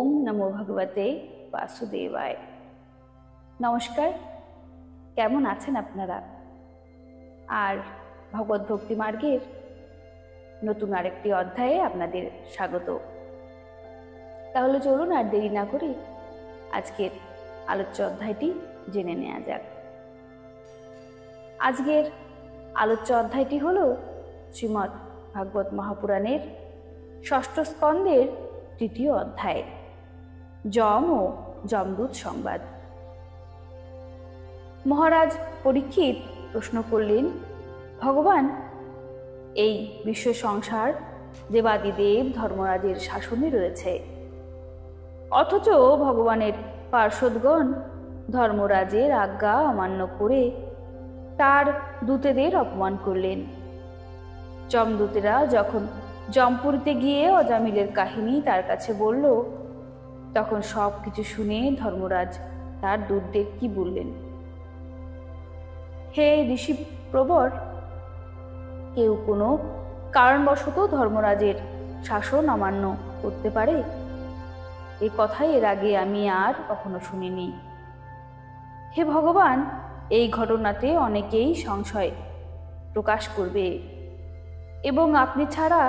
ওম নমো ভগবতে বাসুদেবায়। নমস্কার, কেমন আছেন আপনারা? আর ভগবত ভক্তি মার্গের নতুন আরেকটি অধ্যায়ে আপনাদের স্বাগত। তাহলে চলুন আর দেরি না করে আজকের আলোচ্য অধ্যায়টি জেনে নেওয়া যাক। আজকের আলোচ্য অধ্যায়টি হল শ্রীমদ্ ভাগবত মহাপুরাণের ষষ্ঠ স্কন্ধের তৃতীয় অধ্যায়, যম ও যমদূত সংবাদ। মহারাজ পরীক্ষিত প্রশ্ন করলেন, ভগবান, এই বিশ্ব সংসার দেবাদিদেব ধর্মরাজের শাসনে রয়েছে, অথচ ভগবানের পার্ষদগণ ধর্মরাজের আজ্ঞা অমান্য করে তার দূতেদের অপমান করলেন। যমদূতেরা যখন যমপুরীতে গিয়ে অজামিলের কাহিনী তার কাছে বলল, তখন সব কিছু শুনে ধর্মরাজ তার দূতদের কি বললেন? হে ঋষি প্রবর, কেউ কোনো কারণবশত ধর্মরাজের শাসন অমান্য করতে পারে? এ কথাই এর আগে আমি আর কখনো শুনিনি। হে ভগবান, এই ঘটনাতে অনেকেই সংশয় প্রকাশ করবে এবং আপনি ছাড়া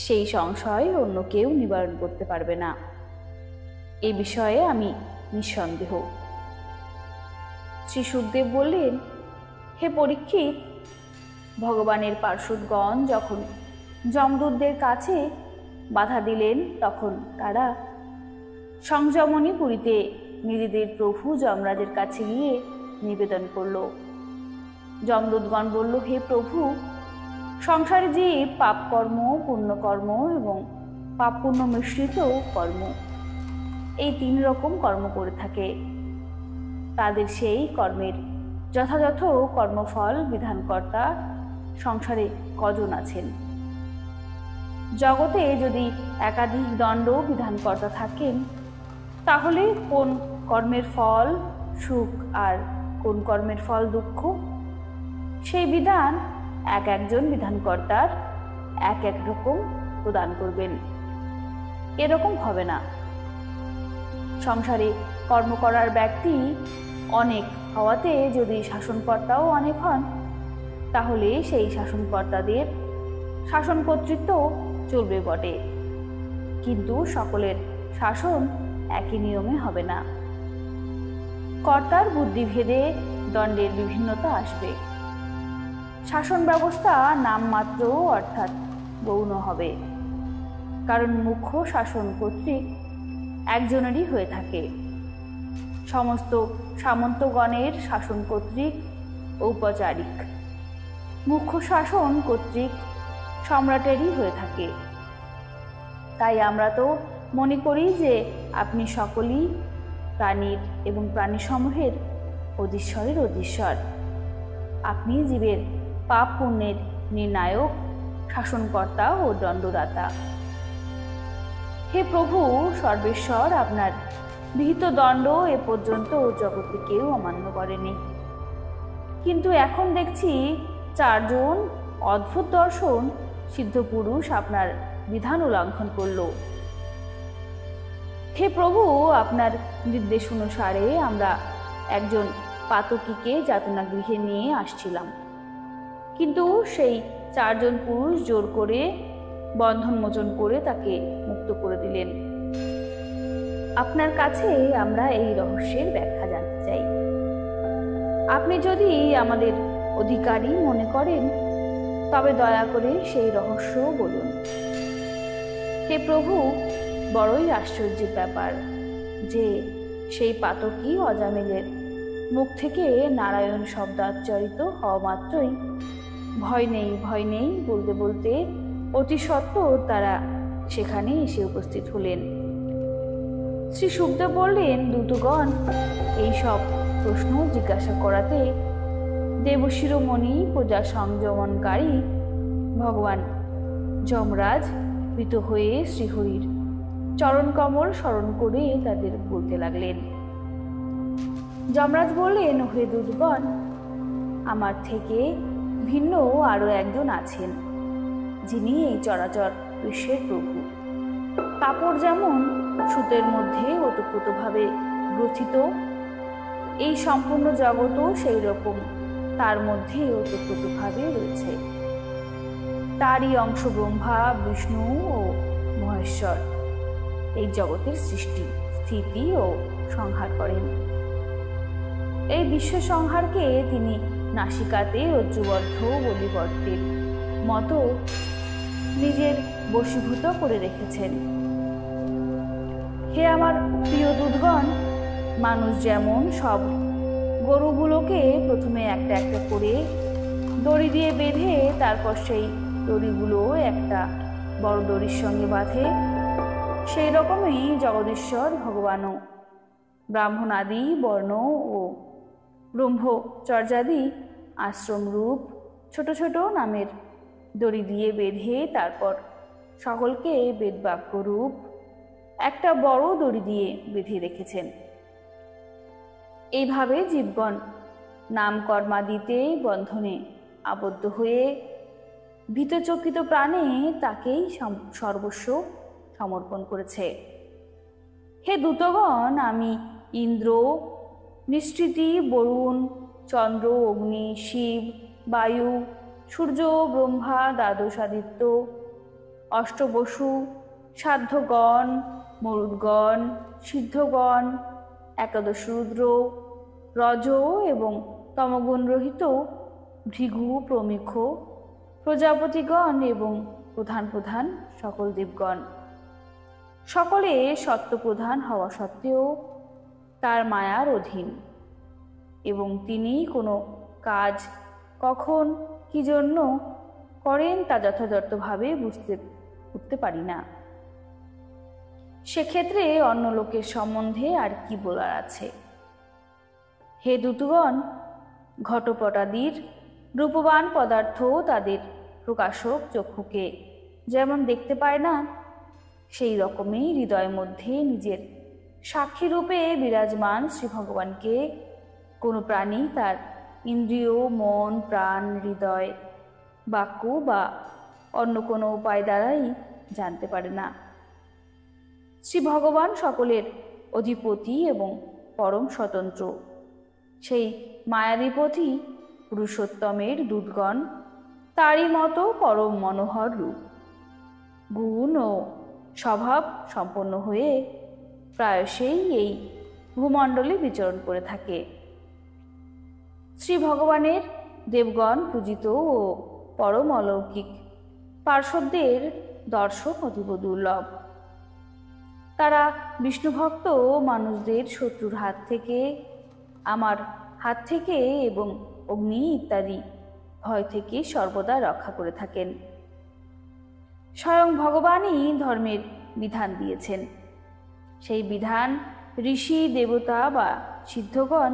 সেই সংশয় অন্য কেউ নিবারণ করতে পারবে না। এই বিষয়ে আমি নিঃসন্দেহ। শ্রী শুকদেব বললেন, হে পরীক্ষিত, ভগবানের পার্ষদগণ যখন যমদূতদের কাছে বাধা দিলেন, তখন তারা সংযমনী পুরীতে নিজেদের প্রভু যমরাজের কাছে গিয়ে নিবেদন করল। যমদূতগণ বলল, হে প্রভু, সংসারে যে পাপ কর্ম, পুণ্যকর্ম এবং পাপ পুণ্য মিশ্রিত কর্ম, এই 3 রকম কর্ম করে থাকে, তাদের সেই কর্মের যথাযথ কর্মফল বিধানকর্তা সংসারে কজন আছেন? জগতে যদি একাধিক দণ্ড বিধানকর্তা থাকেন, তাহলে কোন কর্মের ফল সুখ আর কোন কর্মের ফল দুঃখ, সেই বিধান এক একজন বিধানকর্তার এক এক রকম প্রদান করবেন। এরকম হবে না। সংসারে কর্ম করার ব্যক্তি অনেক হওয়াতে যদি শাসনকর্তাও অনেক হন, তাহলে সেই শাসনকর্তাদের শাসন কর্তৃত্ব চলবে বটে, কিন্তু সকলের শাসন একই নিয়মে হবে না। কর্তার বুদ্ধিভেদে দণ্ডের বিভিন্নতা আসবে। শাসন ব্যবস্থা নামমাত্র অর্থাৎ গৌণ হবে, কারণ মুখ্য শাসন কর্তৃক একজনেরই হয়ে থাকে। সমস্ত সামন্তগণের শাসন কর্তৃক ঔপচারিক, মুখ্য শাসন কর্তৃক সম্রাটেরই হয়ে থাকে। তাই আমরা তো মনে করি যে আপনি সকলেই প্রাণীর এবং প্রাণীসমূহের অধীশ্বরের অধীশ্বর। আপনি জীবের পাপ পুণ্যের নির্ণায়ক, শাসনকর্তা ও দণ্ডদাতা। হে প্রভু সর্বেশ্বর, আপনার বিহিত দণ্ড এ পর্যন্ত জগতে কেউ অমান্য করেনি, কিন্তু এখন দেখছি 4 জন অদ্ভুত দর্শন সিদ্ধ পুরুষ আপনার বিধান উল্লঙ্ঘন করল। হে প্রভু, আপনার নির্দেশ অনুসারে আমরা একজন পাতকীকে যাতনা গৃহে নিয়ে আসছিলাম, কিন্তু সেই 4 জন পুরুষ জোর করে বন্ধন মোচন করে তাকে মুক্ত করে দিলেন। আপনার কাছে আমরা এই রহস্যের ব্যাখ্যা জানতে চাই। আপনি যদি আমাদের অধিকারী মনে করেন, তবে দয়া করে সেই রহস্য বলুন। হে প্রভু, বড়ই আশ্চর্যের ব্যাপার যে সেই পাতকী অজামিলের মুখ থেকে নারায়ণ শব্দাচ্চারিত হওয়া মাত্রই ভয় নেই, ভয় নেই বলতে বলতে অতি সত্বর তারা সেখানে এসে উপস্থিত হলেন। শ্রী শুকদেব বললেন, দূতগণ এই সব প্রশ্ন জিজ্ঞাসা করাতে দেবশিরোমণি প্রজা সংযমনকারী ভগবান যমরাজ ভীত হয়ে শ্রীহরির চরণকমল স্মরণ করে তাদের বলতে লাগলেন। যমরাজ বললেন, হে দূতগণ, আমার থেকে ভিন্ন আরো একজন আছেন, যিনি এই চরাচর বিশ্বের প্রভু। কাপড় যেমন সুতের মধ্যে ওতপ্রোতভাবে গ্রথিত। এই সম্পূর্ণ জগৎও সেই রকম তার মধ্যে ওতপ্রোতভাবে রয়েছে। তারই অংশ ব্রহ্মা, বিষ্ণু ও মহেশ্বর এই জগতের সৃষ্টি, স্থিতি ও সংহার করেন। এই বিশ্ব সংহারকে তিনি নাসিকাতে রজ্জুবদ্ধ বলিবর্তের মতো নিজের বশীভূত করে রেখেছেন। হে আমার প্রিয় দূতগণ, মানুষ যেমন সব গরুগুলোকে প্রথমে একটা একটা করে দড়ি দিয়ে বেঁধে তারপর সেই দড়িগুলো একটা বড় দড়ির সঙ্গে বাঁধে, সেই রকমই জগদীশ্বর ভগবানও ব্রাহ্মণাদি বর্ণ ও ব্রহ্মচর্যাদি আশ্রম রূপ ছোট ছোট নামের দড়ি দিয়ে বেঁধে তারপর সকলকে বেদবাক্য রূপ একটা বড় দড়ি দিয়ে বেঁধে রেখেছেন। এইভাবে জীবগণ নামকর্মাদিতে বন্ধনে আবদ্ধ হয়ে ভীতচকিত প্রাণে তাকেই সর্বস্ব সমর্পণ করেছে। হে দূতগণ, আমি ইন্দ্র, নিঃসৃতি, বরুণ, চন্দ্র, অগ্নি, শিব, বায়ু, সূর্য, ব্রহ্মা, দ্বাদশাদিত্য, অষ্টবসু, সাধ্যগণ, মরুদ্গণ, সিদ্ধগণ, একাদশ রুদ্র, রজ এবং তমগুণ রহিত ভৃগু প্রমুখ প্রজাপতিগণ এবং প্রধান প্রধান সকল দেবগণ সকলে সত্যপ্রধান হওয়া সত্ত্বেও তার মায়ার অধীন, এবং তিনি কোনো কাজ কখন কি জন্য করেন তা যথাযথভাবে উঠতে পারি না। সেক্ষেত্রে অন্য লোকের সম্বন্ধে আর কি বলার আছে। হে দূতগণ, ঘটপটাদির রূপবান পদার্থ তাদের প্রকাশক চক্ষুকে যেমন দেখতে পায় না, সেই রকমই হৃদয়ের মধ্যে নিজের সাক্ষী রূপে বিরাজমান শ্রী ভগবানকে কোনো প্রাণী তার ইন্দ্রিয়, মন, প্রাণ, হৃদয়, বাক্য বা অন্য কোনো উপায় দ্বারাই জানতে পারে না। শ্রী ভগবান সকলের অধিপতি এবং পরম স্বতন্ত্র। সেই মায়াধিপতি পুরুষোত্তমের দূতগণ তারই মতো পরম মনোহর রূপ, গুণ ও স্বভাব সম্পন্ন হয়ে প্রায়শই এই ভূমণ্ডলে বিচরণ করে থাকে। শ্রী ভগবানের দেবগণ পূজিত ও পরম অলৌকিক পার্শ্বদের দর্শন অতীব দুর্লভ। তারা বিষ্ণুভক্ত মানুষদের শত্রুর হাত থেকে, আমার হাত থেকে এবং অগ্নি ইত্যাদি ভয় থেকে সর্বদা রক্ষা করে থাকেন। স্বয়ং ভগবানই ধর্মের বিধান দিয়েছেন। সেই বিধান ঋষি, দেবতা বা সিদ্ধগণ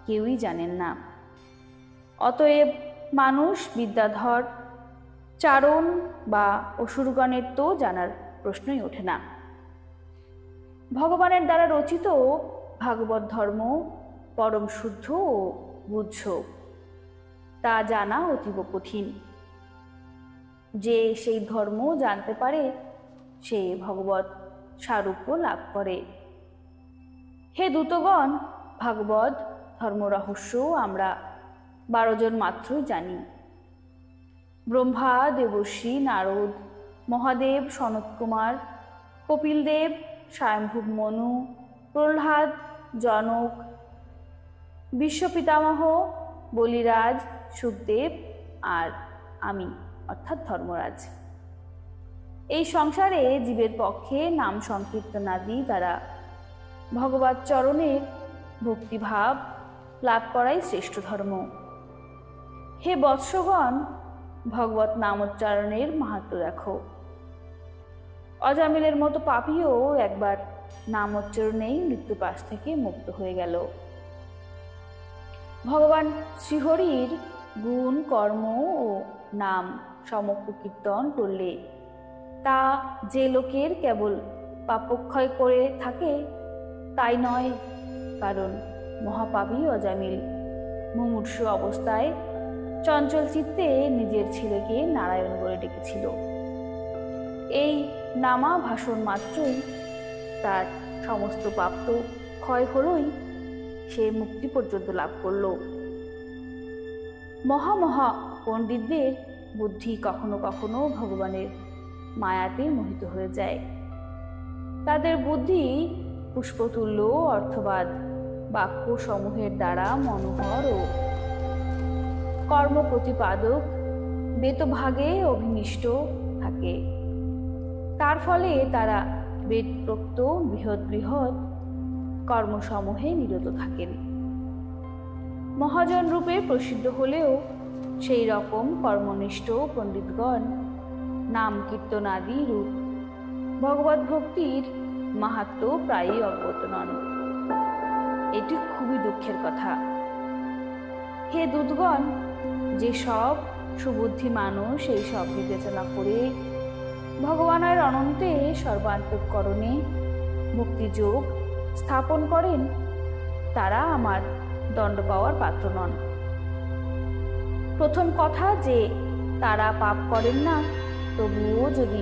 কেউই জানেন না। অতএব মানুষ, বিদ্যাধর, চারণ বা অসুরগণের তো জানার প্রশ্নই ওঠে না। ভগবানের দ্বারা রচিত ভাগবত ধর্ম পরম শুদ্ধ ও বুঝ, তা জানা অতীব কঠিন। যে সেই ধর্ম জানতে পারে সে ভগবত স্বরূপ লাভ করে। হে দূতগণ, ভাগবত ধর্ম রহস্য আমরা 12 জন মাত্রই জানি। ব্রহ্মা, দেবর্ষি, নারদ, মহাদেব, সনৎকুমার, কপিলদেব, স্বয়ম্ভুব মনু, প্রহ্লাদ, জনক, বিশ্বপিতামহ, বলিরাজ, সুখদেব আর আমি অর্থাৎ ধর্মরাজ। এই সংসারে জীবের পক্ষে নাম সংকীর্তনাদি দ্বারা ভগবত চরণের ভক্তিভাব লাভ করাই শ্রেষ্ঠ ধর্ম। হে বৎসগণ, ভগবত নামোচ্চারণের মাহাত্ম্য দেখো। অজামিলের মতো পাপীও একবার নামোচ্চারণেই মৃত্যুপাশ থেকে মুক্ত হয়ে গেল। ভগবান শ্রীহরির গুণ, কর্ম ও নাম সমগ্র কীর্তন করলে তা যে লোকের কেবল পাপক্ষয় করে থাকে তাই নয়, কারণ মহাপাপী অজামিল মুমূর্ষু অবস্থায় চঞ্চল চিত্তে নিজের ছেলেকে নারায়ণ বলে ডেকেছিল। এই নামা ভাষণ মাত্রই তার সমস্ত পাপ তো ক্ষয় হলোই, সে মুক্তি পর্যন্ত লাভ করল। মহা পণ্ডিতদের বুদ্ধি কখনো কখনো ভগবানের মায়াতে মোহিত হয়ে যায়। তাদের বুদ্ধি পুষ্পতুল্য অর্থবাদ বাক্য সমূহের দ্বারা মনোহর ও কর্মপ্রতিপাদক বেতভাগে অভিনিষ্ট থাকে। তার ফলে তারা বেদপ্রোক্ত বৃহৎ বৃহৎ কর্মসমূহে নিরত থাকেন। মহাজন রূপে প্রসিদ্ধ হলেও সেই রকম কর্মনিষ্ঠ পণ্ডিতগণ নাম কীর্তনাদি রূপ ভগবত ভক্তির মাহাত্ম্য প্রায়ই অবগত নন। এটি খুবই দুঃখের কথা। হে দূতগণ, যে সব সুবুদ্ধি মানুষ এই সব বিবেচনা করে ভগবানের অনন্তে সর্বান্তঃকরণে ভক্তিযোগ স্থাপন করেন, তারা আমার দণ্ড পাওয়ার পাত্র নন। প্রথম কথা যে তারা পাপ করেন না, তবুও যদি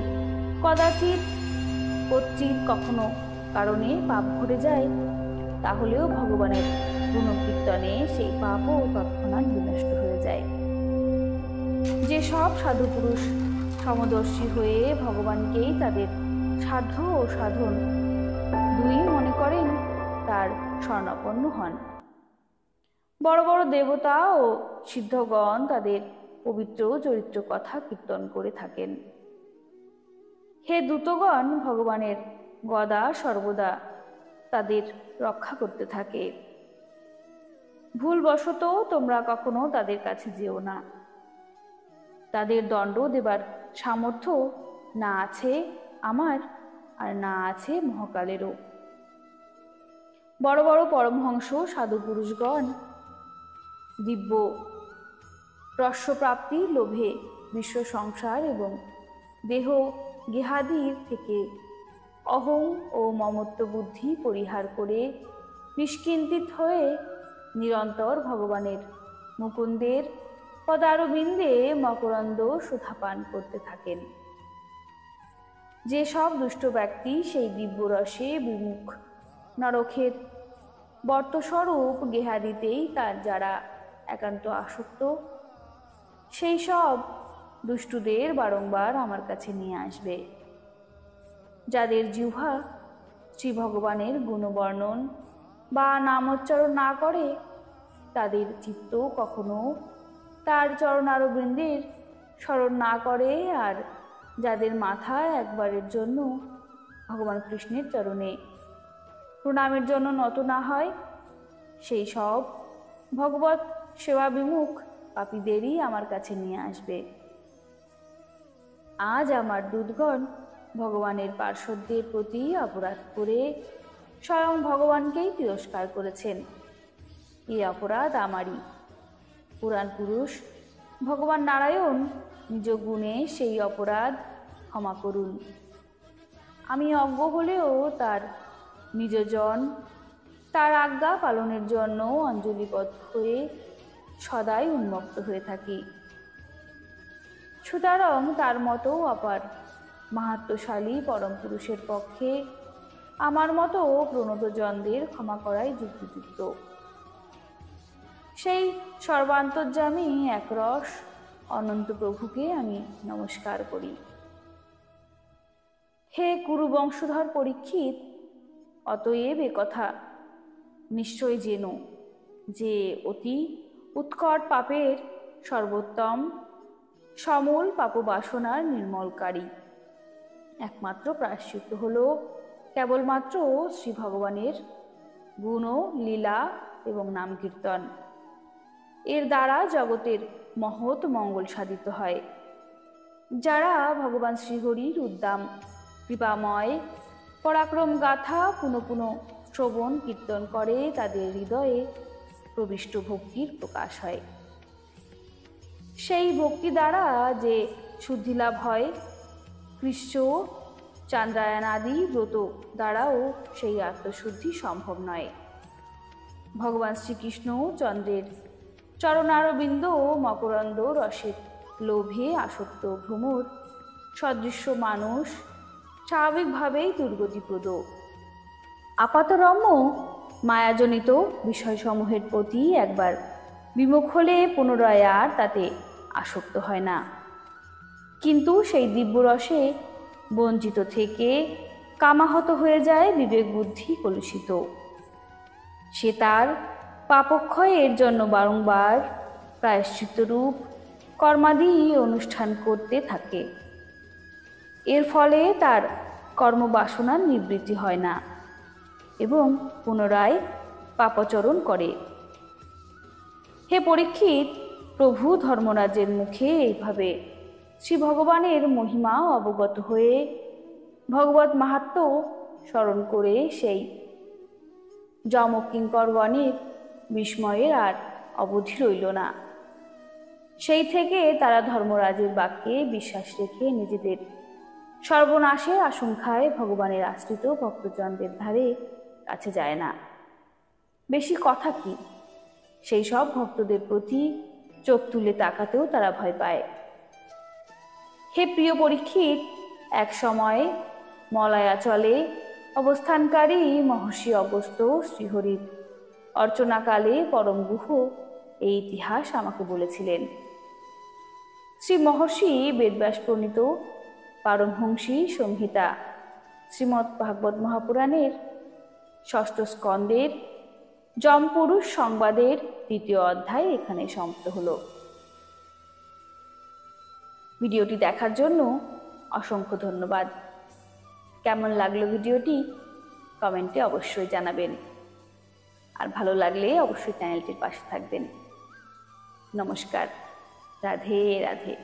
কদাচিৎ কচ্চিৎ কখনো কারণে পাপ ঘটে যায়, তাহলেও ভগবানের গুণকীর্তনে সেই পাপও তৎক্ষণাৎ বিনষ্ট হয়ে যায়। যে সব সাধু পুরুষ সমদর্শী হয়ে ভগবানকেই তাদের সাধ্য ও সাধন দুই মনে করেন, তার শরণাপন্ন হন। বড় বড় দেবতা ও সিদ্ধগণ তাদের পবিত্র চরিত্র কথা কীর্তন করে থাকেন। হে দূতগণ, ভগবানের গদা সর্বদা তাদের রক্ষা করতে থাকে। ভুলবশত তোমরা কখনো তাদের কাছে যেও না। তাদের দণ্ড দেবার সামর্থ্য না আছে আমার, আর না আছে মহাকালেরও। বড় বড় পরমহংস সাধু পুরুষগণ দিব্য রস্যপ্রাপ্তির লোভে বিশ্ব সংসার এবং দেহ গেহাদির থেকে অহং ও মমত্ব বুদ্ধি পরিহার করে নিষ্কিঞ্চিত হয়ে নিরন্তর ভগবানের মুকুন্দের পদারবিন্দে মকরন্দ সুধাপান করতে থাকেন। যে সব দুষ্ট ব্যক্তি সেই দিব্যরসে বিমুখ নরকের বর্তস্বরূপ গেহাদিতেই তার যারা একান্ত আসক্ত, সেই সব দুষ্টুদের বারংবার আমার কাছে নিয়ে আসবে। যাদের জিহ্বা শ্রী ভগবানের গুণবর্ণন বা নামোচ্চারণ না করে, তাদের চিত্ত কখনো তার চরণারবিন্দের স্মরণ না করে, আর যাদের মাথা একবারের জন্য ভগবান কৃষ্ণের চরণে প্রণামের জন্য নত না হয়, সেই সব ভগবত সেবা বিমুখ পাপীদেরই আমার কাছে নিয়ে আসবে। আজ আমার দূতগণ ভগবানের পার্শ্বদের প্রতি অপরাধ করে স্বয়ং ভগবানকেই তিরস্কার করেছেন। এই অপরাধ আমারই। পুরাণ পুরুষ ভগবান নারায়ণ নিজ গুণে সেই অপরাধ ক্ষমা করুন। আমি অজ্ঞ হলেও তার নিজজন তার আজ্ঞা পালনের জন্য অঞ্জলিবদ্ধ হয়ে সদাই উন্মুক্ত হয়ে থাকি। সুতরাং তার মতো অপার মাহাত্ম্যশালী পরম পুরুষের পক্ষে আমার মতো প্রণতজনদের ক্ষমা করাই যুক্তিযুক্ত। সেই সর্বান্তর্যামী একরস অনন্ত প্রভুকে আমি নমস্কার করি। হে কুরু বংশধর পরীক্ষিত, অতএব কথা নিশ্চয় জেন যে অতি উৎকট পাপের সর্বোত্তম সমূল পাপবাসনার নির্মলকারী একমাত্র প্রায়শ্চিত্ত হল কেবলমাত্র শ্রী ভগবানের গুণ লীলা এবং নাম কীর্তন। এর দ্বারা জগতের মহৎ মঙ্গল সাধিত হয়। যারা ভগবান শ্রীহরির উদ্দাম কৃপাময় পরাক্রম গাথা পুনঃ পুনঃ শ্রবণ কীর্তন করে, তাদের হৃদয়ে প্রবিষ্ট ভক্তির প্রকাশ হয়। সেই ভক্তি দ্বারা যে শুদ্ধিলাভ হয়, কৃষ্ণ চান্দ্রায়ণাদি ব্রত দ্বারাও সেই আত্মশুদ্ধি সম্ভব নয়। ভগবান শ্রীকৃষ্ণ চন্দ্রের চরণারবিন্দ মকরন্দ রসের লোভে আসক্ত ভ্রমর সদৃশ্য মানুষ স্বাভাবিকভাবেই দুর্গতিপ্রদ। আপাতরম্য মায়াজনিত বিষয়সমূহের প্রতি একবার বিমুখ হলে পুনরায় আর তাতে আসক্ত হয় না, কিন্তু সেই দিব্যরসে বঞ্চিত থেকে কামাহত হয়ে যায় বিবেক বুদ্ধি কলুষিত। সে তার পাপক্ষয়ের জন্য বারংবার প্রায়শ্চিত্তরূপ কর্মাদি অনুষ্ঠান করতে থাকে। এর ফলে তার কর্মবাসনার নিবৃত্তি হয় না এবং পুনরায় পাপাচরণ করে। হে পরীক্ষিত, প্রভু ধর্মরাজের মুখে এইভাবে শ্রী ভগবানের মহিমা অবগত হয়ে ভগবত মাহাত্ম্য স্মরণ করে সেই যমকিঙ্করগণের বিস্ময়ের আর অবধি রইল না। সেই থেকে তারা ধর্মরাজের বাক্যে বিশ্বাস রেখে নিজেদের সর্বনাশের আশঙ্কায় ভগবানের আশ্রিত ভক্তজনদের ধারে কাছে যায় না। বেশি কথা কি, সেই সব ভক্তদের প্রতি চোখ তুলে তাকাতেও তারা ভয় পায়। হে প্রিয় পরীক্ষিত, এক সময়ে মলয়াচলে অবস্থানকারী মহর্ষি অগস্ত্য শ্রীহরির অর্চনাকালে পরম গুহ এই ইতিহাস আমাকে বলেছিলেন। শ্রী মহর্ষি বেদব্যাস প্রণীত পারমহংসী সংহিতা শ্রীমদ্ ভাগবত মহাপুরাণের ৬ষ্ঠ স্কন্দের যমপুরুষ সংবাদের ৩য় অধ্যায় এখানে সমাপ্ত হলো। ভিডিওটি দেখার জন্য অসংখ্য ধন্যবাদ। কেমন লাগলো ভিডিওটি কমেন্টে অবশ্যই জানাবেন, আর ভালো লাগলে অবশ্যই চ্যানেলটির পাশে থাকবেন। নমস্কার। রাধে রাধে।